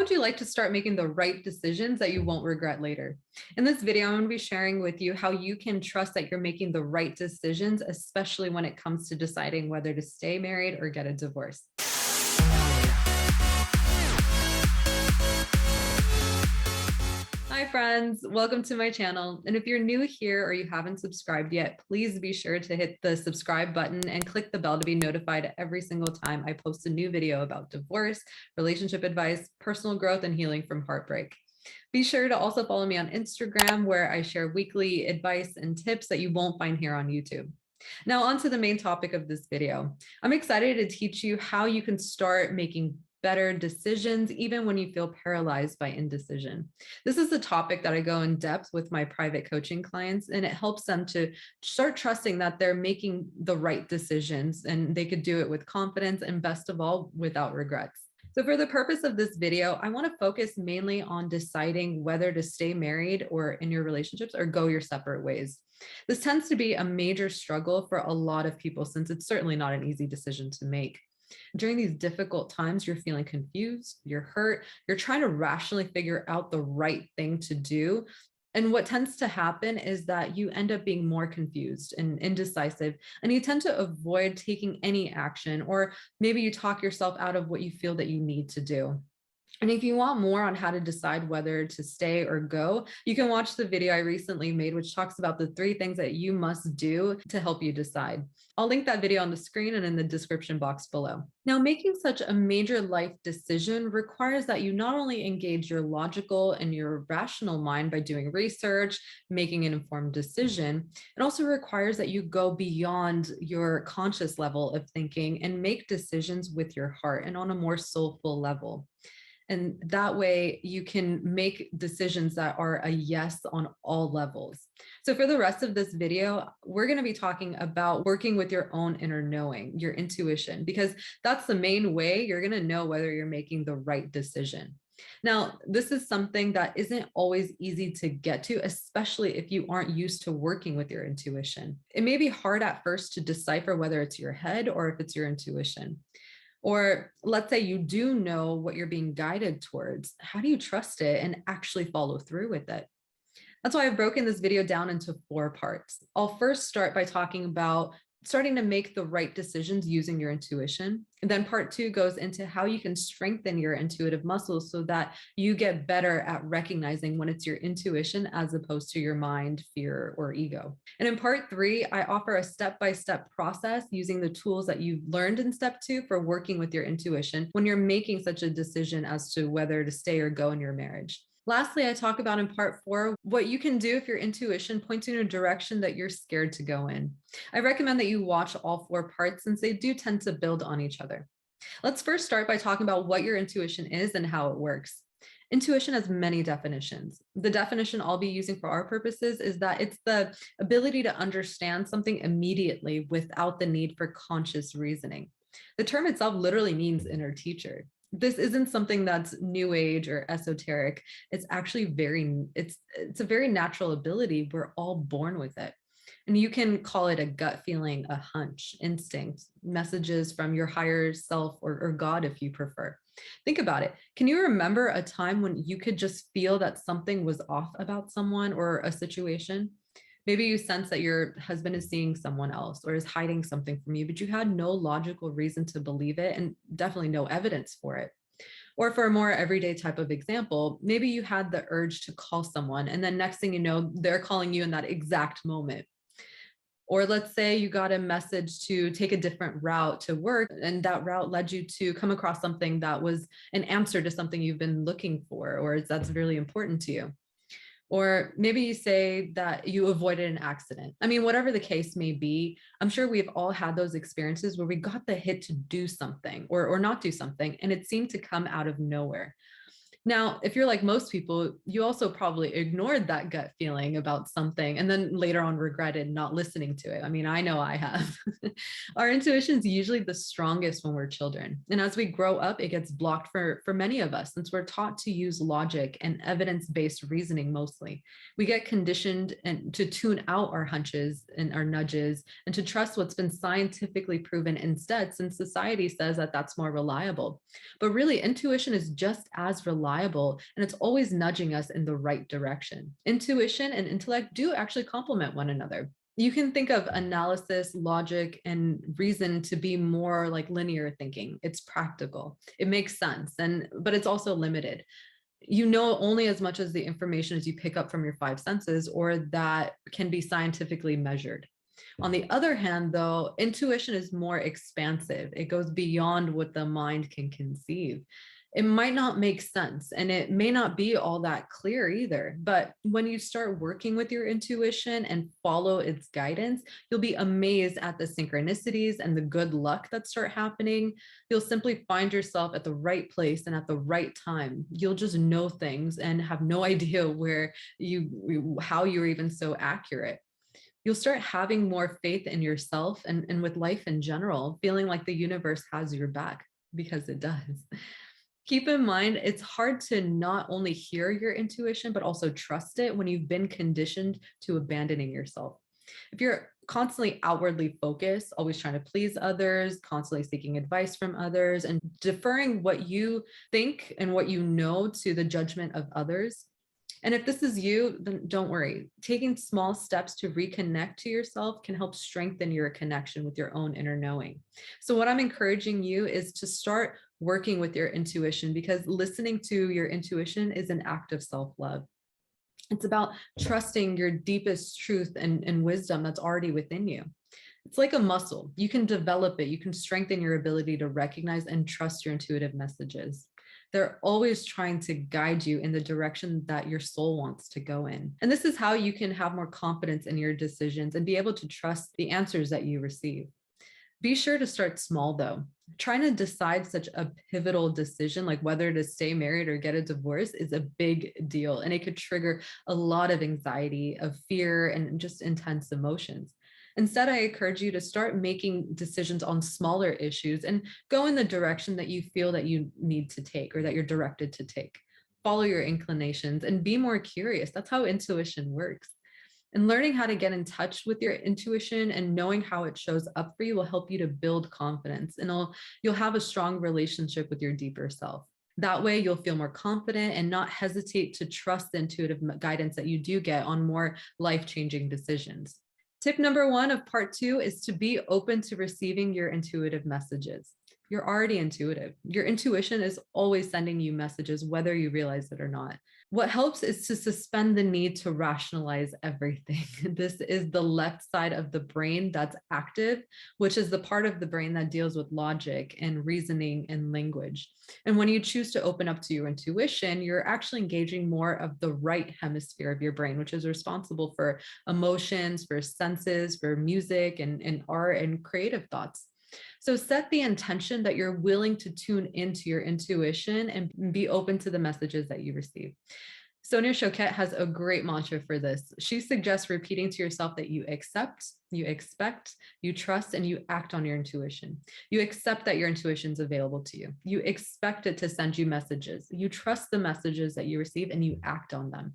How would you like to start making the right decisions that you won't regret later? In this video, I'm going to be sharing with you how you can trust that you're making the right decisions, especially when it comes to deciding whether to stay married or get a divorce. Hi friends, welcome to my channel. And if you're new here or you haven't subscribed yet, please be sure to hit the subscribe button and click the bell to be notified every single time I post a new video about divorce, relationship advice, personal growth, and healing from heartbreak. Be sure to also follow me on Instagram, where I share weekly advice and tips that you won't find here on YouTube. Now, on to the main topic of this video. I'm excited to teach you how you can start making better decisions, even when you feel paralyzed by indecision. This is a topic that I go in depth with my private coaching clients, and it helps them to start trusting that they're making the right decisions and they could do it with confidence and, best of all, without regrets. So for the purpose of this video, I want to focus mainly on deciding whether to stay married or in your relationships or go your separate ways. This tends to be a major struggle for a lot of people, since it's certainly not an easy decision to make. During these difficult times, you're feeling confused, you're hurt, you're trying to rationally figure out the right thing to do. And what tends to happen is that you end up being more confused and indecisive, and you tend to avoid taking any action, or maybe you talk yourself out of what you feel that you need to do. And if you want more on how to decide whether to stay or go, you can watch the video I recently made, which talks about the 3 things that you must do to help you decide. I'll link that video on the screen and in the description box below. Now, making such a major life decision requires that you not only engage your logical and your rational mind by doing research, making an informed decision, it also requires that you go beyond your conscious level of thinking and make decisions with your heart and on a more soulful level. And that way you can make decisions that are a yes on all levels. So for the rest of this video, we're going to be talking about working with your own inner knowing, your intuition, because that's the main way you're going to know whether you're making the right decision. Now, this is something that isn't always easy to get to, especially if you aren't used to working with your intuition. It may be hard at first to decipher whether it's your head or if it's your intuition. Or let's say you do know what you're being guided towards. How do you trust it and actually follow through with it? That's why I've broken this video down into 4 parts. I'll first start by talking about starting to make the right decisions using your intuition. And then part 2 goes into how you can strengthen your intuitive muscles so that you get better at recognizing when it's your intuition as opposed to your mind, fear, or ego. And in part 3, I offer a step-by-step process using the tools that you've learned in step 2 for working with your intuition when you're making such a decision as to whether to stay or go in your marriage. Lastly, I talk about in part 4 what you can do if your intuition points you in a direction that you're scared to go in. I recommend that you watch all 4 parts, since they do tend to build on each other. Let's first start by talking about what your intuition is and how it works. Intuition has many definitions. The definition I'll be using for our purposes is that it's the ability to understand something immediately without the need for conscious reasoning. The term itself literally means inner teacher. This isn't something that's new age or esoteric. It's actually it's a very natural ability. We're all born with it. And you can call it a gut feeling, a hunch, instinct, messages from your higher self or God, if you prefer. Think about it. Can you remember a time when you could just feel that something was off about someone or a situation? Maybe you sense that your husband is seeing someone else or is hiding something from you, but you had no logical reason to believe it and definitely no evidence for it. Or for a more everyday type of example, maybe you had the urge to call someone, and then next thing you know, they're calling you in that exact moment. Or let's say you got a message to take a different route to work, and that route led you to come across something that was an answer to something you've been looking for, or that's really important to you. Or maybe you say that you avoided an accident. I mean, whatever the case may be, I'm sure we've all had those experiences where we got the hit to do something or not do something, and it seemed to come out of nowhere. Now, if you're like most people, you also probably ignored that gut feeling about something and then later on regretted not listening to it. I mean, I know I have. Our intuition is usually the strongest when we're children. And as we grow up, it gets blocked for many of us, since we're taught to use logic and evidence-based reasoning mostly. We get conditioned to tune out our hunches and our nudges and to trust what's been scientifically proven instead, since society says that that's more reliable. But really, intuition is just as reliable reliable, and it's always nudging us in the right direction. Intuition and intellect do actually complement one another. You can think of analysis, logic, and reason to be more like linear thinking. It's practical. It makes sense, but it's also limited. You know only as much as the information as you pick up from your five senses, or that can be scientifically measured. On the other hand, though, intuition is more expansive. It goes beyond what the mind can conceive. It might not make sense and it may not be all that clear either. But when you start working with your intuition and follow its guidance, you'll be amazed at the synchronicities and the good luck that start happening. You'll simply find yourself at the right place and at the right time. You'll just know things and have no idea how you're even so accurate. You'll start having more faith in yourself and with life in general, feeling like the universe has your back, because it does. Keep in mind, it's hard to not only hear your intuition, but also trust it when you've been conditioned to abandoning yourself. If you're constantly outwardly focused, always trying to please others, constantly seeking advice from others, and deferring what you think and what you know to the judgment of others, and if this is you, then don't worry. Taking small steps to reconnect to yourself can help strengthen your connection with your own inner knowing. So what I'm encouraging you is to start working with your intuition, because listening to your intuition is an act of self-love. It's about trusting your deepest truth and wisdom that's already within you. It's like a muscle. You can develop it. You can strengthen your ability to recognize and trust your intuitive messages. They're always trying to guide you in the direction that your soul wants to go in. And this is how you can have more confidence in your decisions and be able to trust the answers that you receive. Be sure to start small, though. Trying to decide such a pivotal decision, like whether to stay married or get a divorce, is a big deal. And it could trigger a lot of anxiety, of fear, and just intense emotions. Instead, I encourage you to start making decisions on smaller issues and go in the direction that you feel that you need to take or that you're directed to take. Follow your inclinations and be more curious. That's how intuition works. And learning how to get in touch with your intuition and knowing how it shows up for you will help you to build confidence, and you'll have a strong relationship with your deeper self. That way, you'll feel more confident and not hesitate to trust the intuitive guidance that you do get on more life-changing decisions. Tip number 1 of part 2 is to be open to receiving your intuitive messages. You're already intuitive. Your intuition is always sending you messages, whether you realize it or not. What helps is to suspend the need to rationalize everything. This is the left side of the brain that's active, which is the part of the brain that deals with logic and reasoning and language. And when you choose to open up to your intuition, you're actually engaging more of the right hemisphere of your brain, which is responsible for emotions, for senses, for music and art and creative thoughts. So set the intention that you're willing to tune into your intuition and be open to the messages that you receive. Sonia Choquette has a great mantra for this. She suggests repeating to yourself that you accept, you expect, you trust, and you act on your intuition. You accept that your intuition is available to you. You expect it to send you messages. You trust the messages that you receive and you act on them.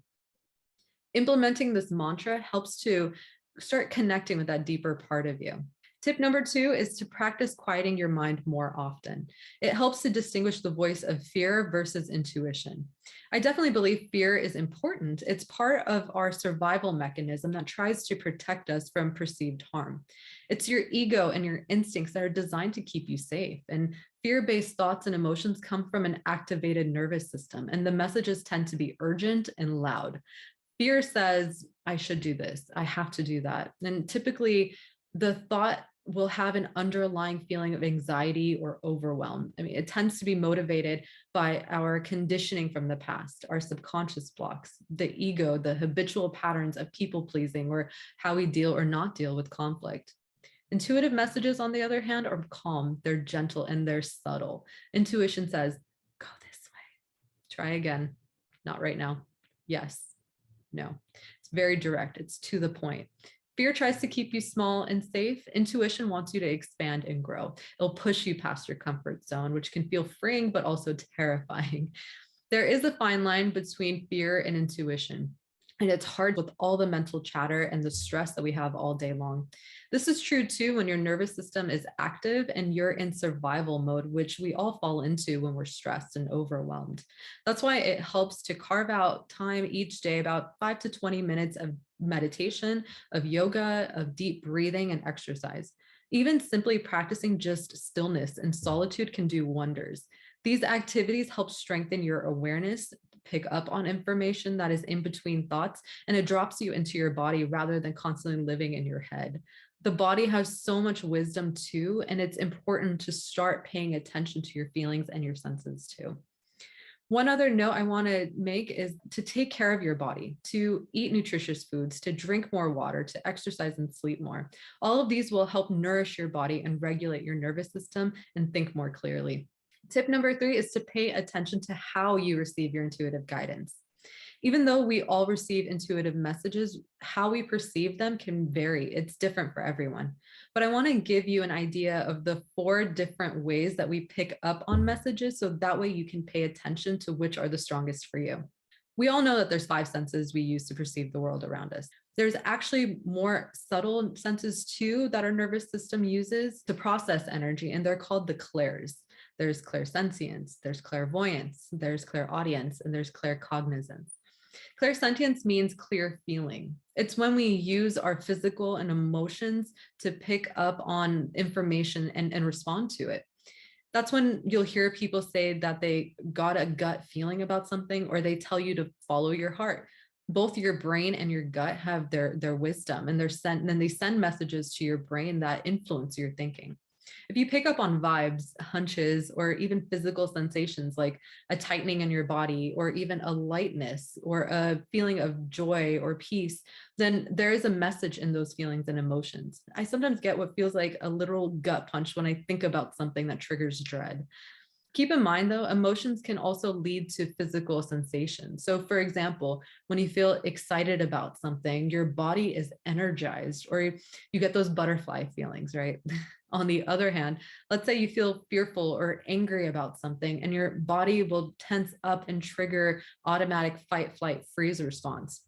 Implementing this mantra helps to start connecting with that deeper part of you. Tip number 2 is to practice quieting your mind more often. It helps to distinguish the voice of fear versus intuition. I definitely believe fear is important. It's part of our survival mechanism that tries to protect us from perceived harm. It's your ego and your instincts that are designed to keep you safe. And fear-based thoughts and emotions come from an activated nervous system, and the messages tend to be urgent and loud. Fear says, I should do this, I have to do that. And typically, the thought will have an underlying feeling of anxiety or overwhelm. I mean, it tends to be motivated by our conditioning from the past, our subconscious blocks, the ego, the habitual patterns of people pleasing, or how we deal or not deal with conflict. Intuitive messages, on the other hand, are calm, they're gentle, and they're subtle. Intuition says, go this way, try again, not right now, yes, no. It's very direct, it's to the point. Fear tries to keep you small and safe. Intuition wants you to expand and grow. It'll push you past your comfort zone, which can feel freeing, but also terrifying. There is a fine line between fear and intuition. And it's hard with all the mental chatter and the stress that we have all day long. This is true too when your nervous system is active and you're in survival mode, which we all fall into when we're stressed and overwhelmed. That's why it helps to carve out time each day, about 5 to 20 minutes of meditation, of yoga, of deep breathing and exercise. Even simply practicing just stillness and solitude can do wonders. These activities help strengthen your awareness, pick up on information that is in between thoughts, and it drops you into your body rather than constantly living in your head. The body has so much wisdom too, and it's important to start paying attention to your feelings and your senses too. One other note I want to make is to take care of your body, to eat nutritious foods, to drink more water, to exercise and sleep more. All of these will help nourish your body and regulate your nervous system and think more clearly. Tip number 3 is to pay attention to how you receive your intuitive guidance. Even though we all receive intuitive messages, how we perceive them can vary. It's different for everyone. But I want to give you an idea of the 4 different ways that we pick up on messages so that way you can pay attention to which are the strongest for you. We all know that there's 5 senses we use to perceive the world around us. There's actually more subtle senses too that our nervous system uses to process energy, and they're called the clairs. There's clairsentience, there's clairvoyance, there's clairaudience, and there's claircognizance. Clairsentience means clear feeling. It's when we use our physical and emotions to pick up on information and respond to it. That's when you'll hear people say that they got a gut feeling about something, or they tell you to follow your heart. Both your brain and your gut have their wisdom, and then they send messages to your brain that influence your thinking. If you pick up on vibes, hunches, or even physical sensations like a tightening in your body, or even a lightness, or a feeling of joy or peace, then there is a message in those feelings and emotions. I sometimes get what feels like a literal gut punch when I think about something that triggers dread. Keep in mind, though, emotions can also lead to physical sensations. So, for example, when you feel excited about something, your body is energized, or you get those butterfly feelings, right? On the other hand, let's say you feel fearful or angry about something, and your body will tense up and trigger automatic fight, flight, freeze response.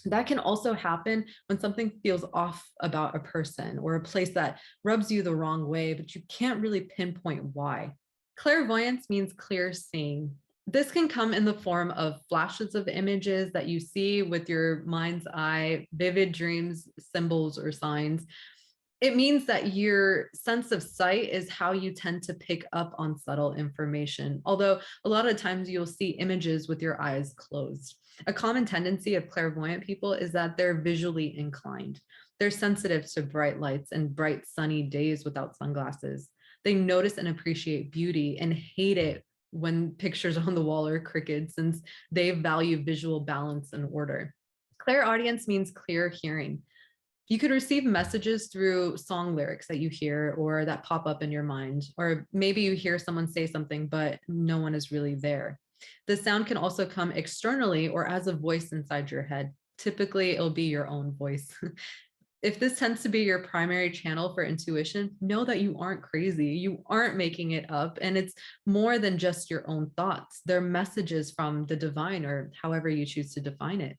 That can also happen when something feels off about a person or a place that rubs you the wrong way, but you can't really pinpoint why. Clairvoyance means clear seeing. This can come in the form of flashes of images that you see with your mind's eye, vivid dreams, symbols, or signs. It means that your sense of sight is how you tend to pick up on subtle information, although a lot of times you'll see images with your eyes closed. A common tendency of clairvoyant people is that they're visually inclined. They're sensitive to bright lights and bright sunny days without sunglasses. They notice and appreciate beauty and hate it when pictures on the wall are crooked, since they value visual balance and order. Clairaudience means clear hearing. You could receive messages through song lyrics that you hear or that pop up in your mind, or maybe you hear someone say something, but no one is really there. The sound can also come externally or as a voice inside your head. Typically, it'll be your own voice. If this tends to be your primary channel for intuition, know that you aren't crazy. You aren't making it up, and it's more than just your own thoughts. They're messages from the divine, or however you choose to define it.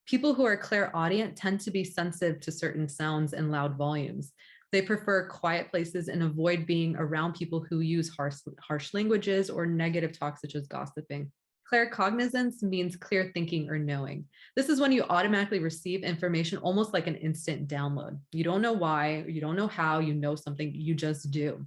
People who are clairaudient tend to be sensitive to certain sounds and loud volumes. They prefer quiet places and avoid being around people who use harsh languages or negative talk, such as gossiping. Claircognizance means clear thinking or knowing. This is when you automatically receive information almost like an instant download. You don't know why, you don't know how, you know something, you just do.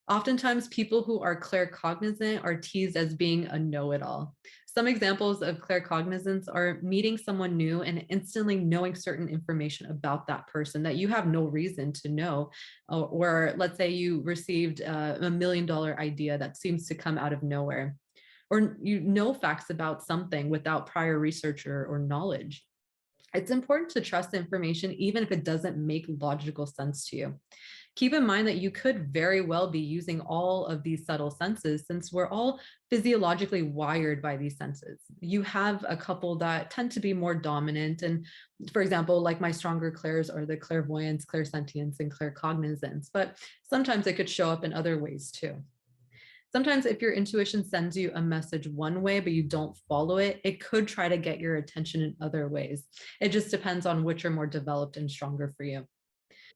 Oftentimes, people who are claircognizant are teased as being a know-it-all. Some examples of claircognizance are meeting someone new and instantly knowing certain information about that person that you have no reason to know. Or let's say you received $1 million idea that seems to come out of nowhere. Or you know facts about something without prior research or knowledge. It's important to trust the information even if it doesn't make logical sense to you. Keep in mind that you could very well be using all of these subtle senses, since we're all physiologically wired by these senses. You have a couple that tend to be more dominant. And for example, like my stronger clairs are the clairvoyance, clairsentience, and claircognizance, but sometimes it could show up in other ways too. Sometimes if your intuition sends you a message one way, but you don't follow it, it could try to get your attention in other ways. It just depends on which are more developed and stronger for you.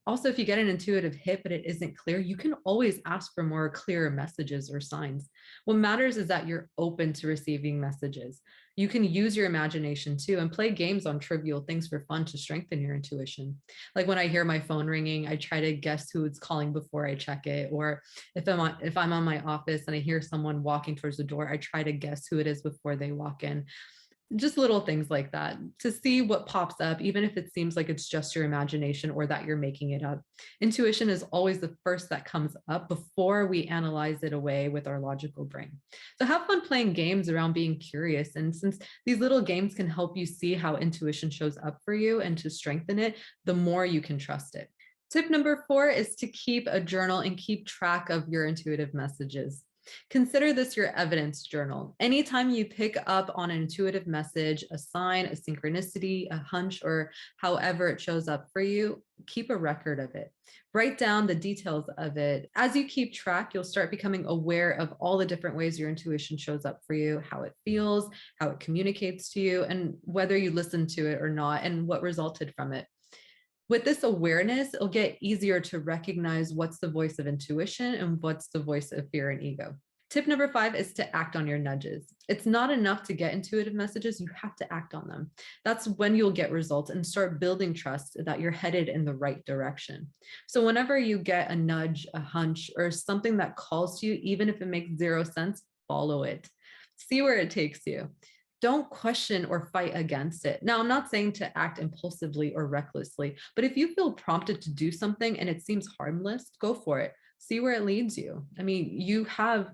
Also, if you get an intuitive hit, but it isn't clear, you can always ask for more clear messages or signs. What matters is that you're open to receiving messages. You can use your imagination too and play games on trivial things for fun to strengthen your intuition. Like when I hear my phone ringing, I try to guess who it's calling before I check it. Or if I'm on my office and I hear someone walking towards the door, I try to guess who it is before they walk in. Just little things like that to see what pops up, even if it seems like it's just your imagination or that you're making it up. Intuition is always the first that comes up before we analyze it away with our logical brain. So have fun playing games around being curious. And since these little games can help you see how intuition shows up for you and to strengthen it, the more you can trust it. Tip number 4 is to keep a journal and keep track of your intuitive messages. Consider this your evidence journal. Anytime you pick up on an intuitive message, a sign, a synchronicity, a hunch, or however it shows up for you, keep a record of it. Write down the details of it. As you keep track, you'll start becoming aware of all the different ways your intuition shows up for you, how it feels, how it communicates to you, and whether you listen to it or not, and what resulted from it. With this awareness, it'll get easier to recognize what's the voice of intuition and what's the voice of fear and ego. Tip number 5 is to act on your nudges. It's not enough to get intuitive messages, you have to act on them. That's when you'll get results and start building trust that you're headed in the right direction. So whenever you get a nudge, a hunch, or something that calls to you, even if it makes zero sense, follow it. See where it takes you. Don't question or fight against it. Now, I'm not saying to act impulsively or recklessly, but if you feel prompted to do something and it seems harmless, go for it. See where it leads you. I mean, you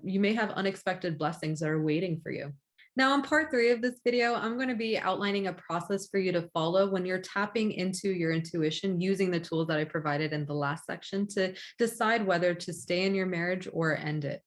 may have unexpected blessings that are waiting for you. Now, in part 3 of this video, I'm going to be outlining a process for you to follow when you're tapping into your intuition using the tools that I provided in the last section to decide whether to stay in your marriage or end it.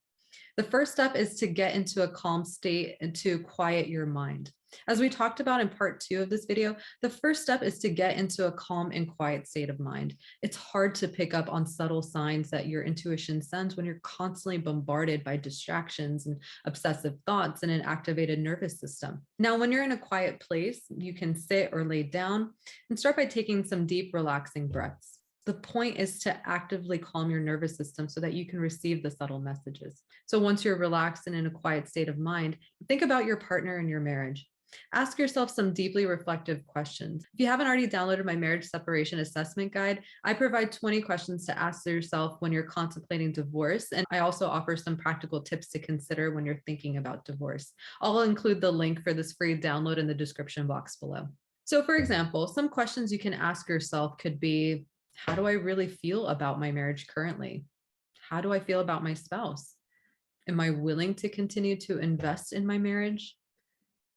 The first step is to get into a calm state and to quiet your mind. As we talked about in part 2 of this video, the first step is to get into a calm and quiet state of mind. It's hard to pick up on subtle signs that your intuition sends when you're constantly bombarded by distractions and obsessive thoughts and an activated nervous system. Now, when you're in a quiet place, you can sit or lay down and start by taking some deep, relaxing breaths. The point is to actively calm your nervous system so that you can receive the subtle messages. So once you're relaxed and in a quiet state of mind, think about your partner and your marriage. Ask yourself some deeply reflective questions. If you haven't already downloaded my marriage separation assessment guide, I provide 20 questions to ask yourself when you're contemplating divorce. And I also offer some practical tips to consider when you're thinking about divorce. I'll include the link for this free download in the description box below. So for example, some questions you can ask yourself could be, how do I really feel about my marriage currently? How do I feel about my spouse? Am I willing to continue to invest in my marriage?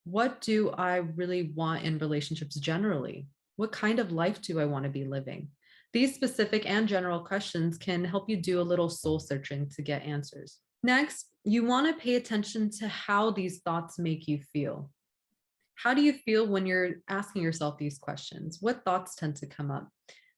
What do I really want in relationships generally? What kind of life do I want to be living? These specific and general questions can help you do a little soul searching to get answers. Next, you want to pay attention to how these thoughts make you feel. How do you feel when you're asking yourself these questions? What thoughts tend to come up?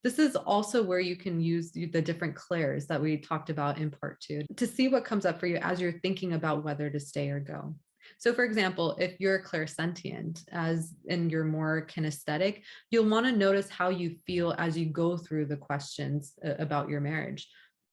This is also where you can use the different clairs that we talked about in part 2 to see what comes up for you as you're thinking about whether to stay or go. So for example, if you're clairsentient, as in you're more kinesthetic, you'll want to notice how you feel as you go through the questions about your marriage.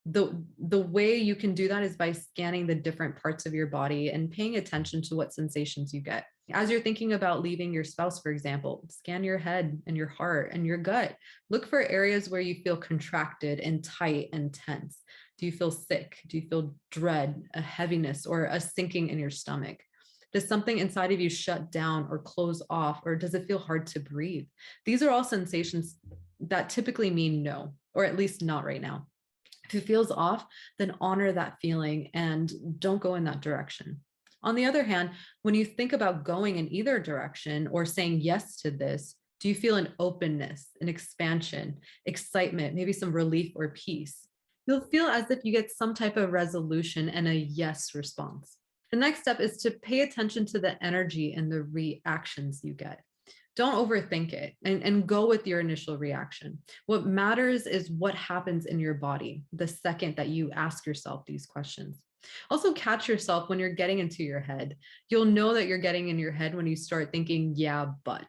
The way you can do that is by scanning the different parts of your body and paying attention to what sensations you get. As you're thinking about leaving your spouse, for example, scan your head and your heart and your gut. Look for areas where you feel contracted and tight and tense. Do you feel sick? Do you feel dread, a heaviness, or a sinking in your stomach? Does something inside of you shut down or close off, or does it feel hard to breathe? These are all sensations that typically mean no, or at least not right now. If it feels off, then honor that feeling and don't go in that direction. On the other hand, when you think about going in either direction or saying yes to this, do you feel an openness, an expansion, excitement, maybe some relief or peace? You'll feel as if you get some type of resolution and a yes response. The next step is to pay attention to the energy and the reactions you get. Don't overthink it and go with your initial reaction. What matters is what happens in your body the second that you ask yourself these questions. Also, catch yourself when you're getting into your head. You'll know that you're getting in your head when you start thinking, yeah, but.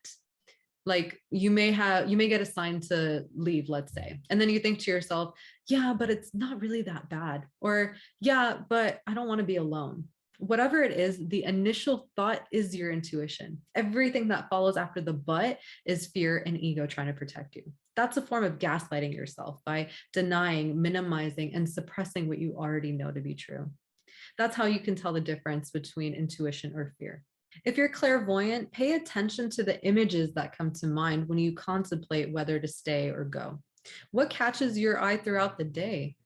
Like you may get assigned to leave, let's say, and then you think to yourself, yeah, but it's not really that bad, or yeah, but I don't want to be alone. Whatever it is, the initial thought is your intuition. Everything that follows after the but is fear and ego trying to protect you. That's a form of gaslighting yourself by denying, minimizing, and suppressing what you already know to be true. That's how you can tell the difference between intuition or fear. If you're clairvoyant, pay attention to the images that come to mind when you contemplate whether to stay or go. What catches your eye throughout the day?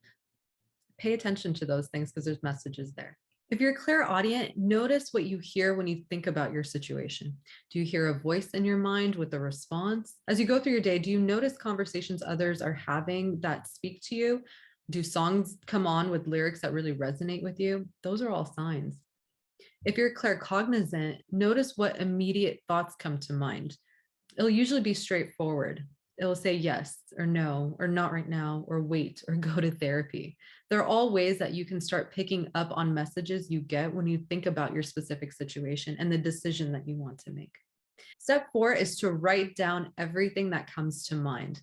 Pay attention to those things because there's messages there. If you're clairaudient, notice what you hear when you think about your situation. Do you hear a voice in your mind with a response? As you go through your day, do you notice conversations others are having that speak to you? Do songs come on with lyrics that really resonate with you? Those are all signs. If you're claircognizant, notice what immediate thoughts come to mind. It'll usually be straightforward. It'll say yes or no or not right now or wait or go to therapy. They're all ways that you can start picking up on messages you get when you think about your specific situation and the decision that you want to make. Step 4 is to write down everything that comes to mind.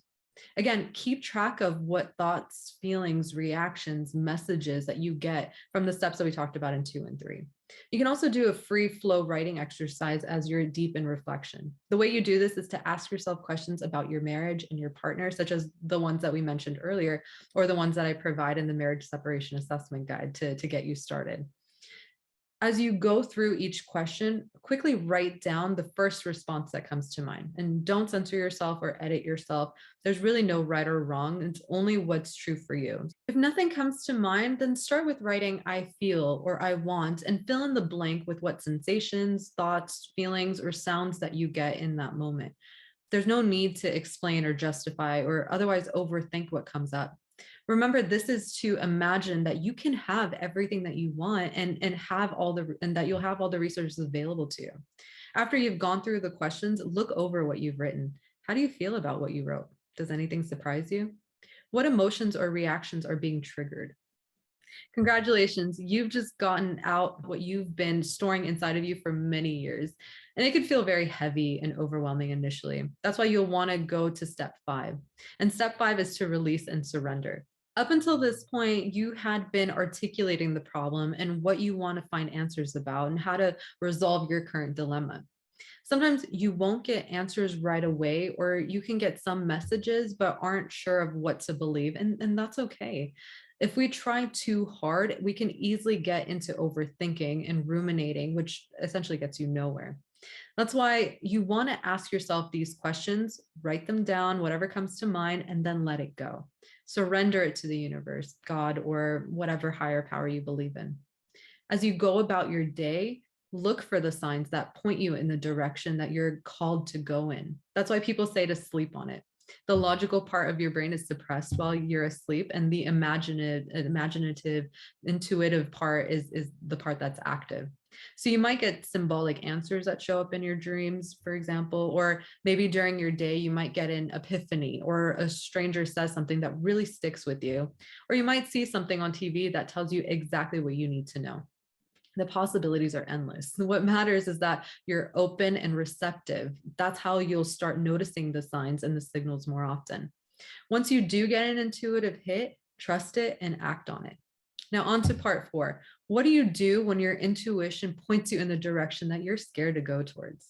Again, keep track of what thoughts, feelings, reactions, messages that you get from the steps that we talked about in 2 and 3. You can also do a free flow writing exercise as you're deep in reflection. The way you do this is to ask yourself questions about your marriage and your partner, such as the ones that we mentioned earlier, or the ones that I provide in the marriage separation assessment guide to get you started. As you go through each question, quickly write down the first response that comes to mind and don't censor yourself or edit yourself. There's really no right or wrong. It's only what's true for you. If nothing comes to mind, then start with writing I feel or I want and fill in the blank with what sensations, thoughts, feelings, or sounds that you get in that moment. There's no need to explain or justify or otherwise overthink what comes up. Remember, this is to imagine that you can have everything that you want and have all the and that you'll have all the resources available to you. After you've gone through the questions, look over what you've written. How do you feel about what you wrote? Does anything surprise you? What emotions or reactions are being triggered? Congratulations, you've just gotten out what you've been storing inside of you for many years. And it could feel very heavy and overwhelming initially. That's why you'll want to go to step 5. And step 5 is to release and surrender. Up until this point, you had been articulating the problem and what you want to find answers about and how to resolve your current dilemma. Sometimes you won't get answers right away, or you can get some messages but aren't sure of what to believe, and that's okay. If we try too hard, we can easily get into overthinking and ruminating, which essentially gets you nowhere. That's why you want to ask yourself these questions, write them down, whatever comes to mind, and then let it go. Surrender it to the universe, God, or whatever higher power you believe in. As you go about your day, look for the signs that point you in the direction that you're called to go in. That's why people say to sleep on it. The logical part of your brain is suppressed while you're asleep, and the imaginative, intuitive part is the part that's active. So you might get symbolic answers that show up in your dreams, for example, or maybe during your day, you might get an epiphany or a stranger says something that really sticks with you, or you might see something on TV that tells you exactly what you need to know. The possibilities are endless. What matters is that you're open and receptive. That's how you'll start noticing the signs and the signals more often. Once you do get an intuitive hit, trust it and act on it. Now, on to part 4. What do you do when your intuition points you in the direction that you're scared to go towards?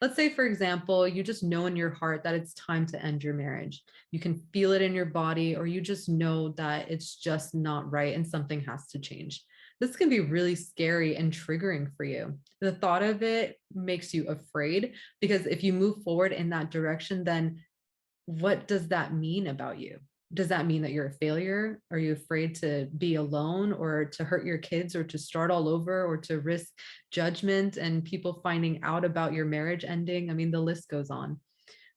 Let's say, for example, you just know in your heart that it's time to end your marriage. You can feel it in your body, or you just know that it's just not right and something has to change. This can be really scary and triggering for you. The thought of it makes you afraid because if you move forward in that direction, then what does that mean about you? Does that mean that you're a failure? Are you afraid to be alone or to hurt your kids or to start all over or to risk judgment and people finding out about your marriage ending? I mean, the list goes on.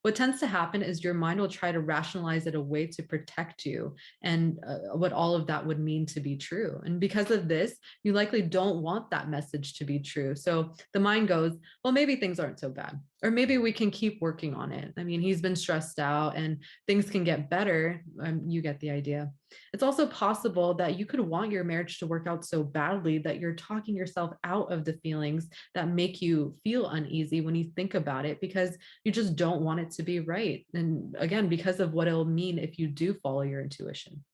What tends to happen is your mind will try to rationalize it away to protect you and what all of that would mean to be true. And because of this, you likely don't want that message to be true. So the mind goes, well, maybe things aren't so bad. Or maybe we can keep working on it. I mean, he's been stressed out and things can get better. You get the idea. It's also possible that you could want your marriage to work out so badly that you're talking yourself out of the feelings that make you feel uneasy when you think about it, because you just don't want it to be right. And again, because of what it'll mean if you do follow your intuition.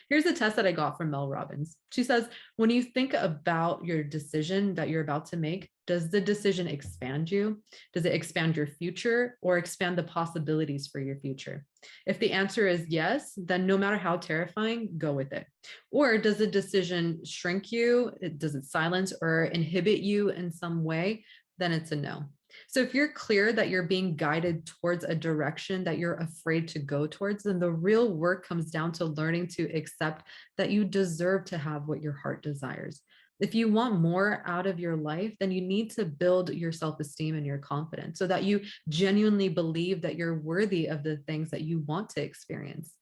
Here's a test that I got from Mel Robbins. She says, when you think about your decision that you're about to make, does the decision expand you? Does it expand your future or expand the possibilities for your future? If the answer is yes, then no matter how terrifying, go with it. Or does the decision shrink you? Does it silence or inhibit you in some way? Then it's a no. So if you're clear that you're being guided towards a direction that you're afraid to go towards, then the real work comes down to learning to accept that you deserve to have what your heart desires. If you want more out of your life, then you need to build your self-esteem and your confidence so that you genuinely believe that you're worthy of the things that you want to experience.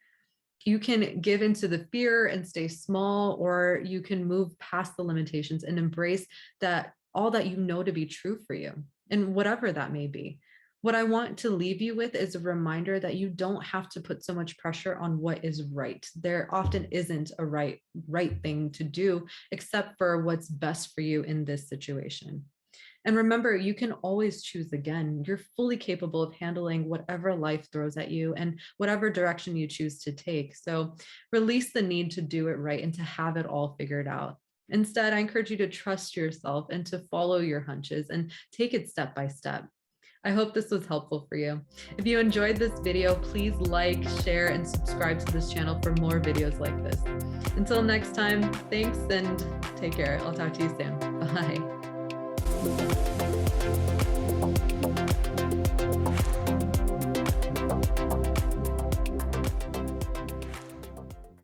You can give into the fear and stay small, or you can move past the limitations and embrace that all that you know to be true for you, and whatever that may be. What I want to leave you with is a reminder that you don't have to put so much pressure on what is right. There often isn't a right thing to do, except for what's best for you in this situation. And remember, you can always choose again. You're fully capable of handling whatever life throws at you and whatever direction you choose to take. So release the need to do it right and to have it all figured out. Instead, I encourage you to trust yourself and to follow your hunches and take it step by step. I hope this was helpful for you. If you enjoyed this video, please like, share, and subscribe to this channel for more videos like this. Until next time, thanks and take care. I'll talk to you soon. Bye.